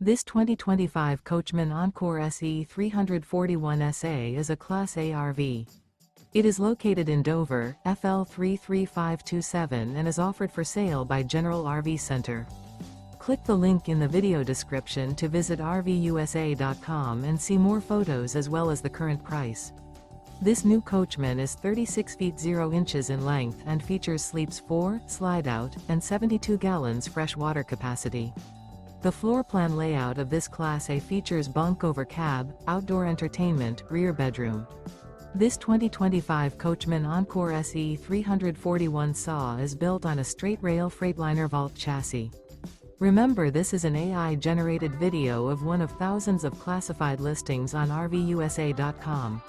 This 2025 Coachmen Encore SE 341 SA is a Class A RV. It is located in Dover, FL 33527 and is offered for sale by General RV Center. Click the link in the video description to visit RVUSA.com and see more photos as well as the current price. This new Coachmen is 36 feet 0 inches in length and features sleeps 4, Slideout, and 72 gallons fresh water capacity. The floor plan layout of this Class A features bunk over cab, outdoor entertainment, rear bedroom. This 2025 Coachmen Encore SE 341 SA is built on a Straight Rail Freightliner Vault chassis. Remember, this is an AI-generated video of one of thousands of classified listings on RVUSA.com.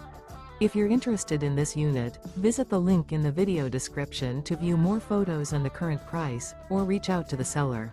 If you're interested in this unit, visit the link in the video description to view more photos and the current price, or reach out to the seller.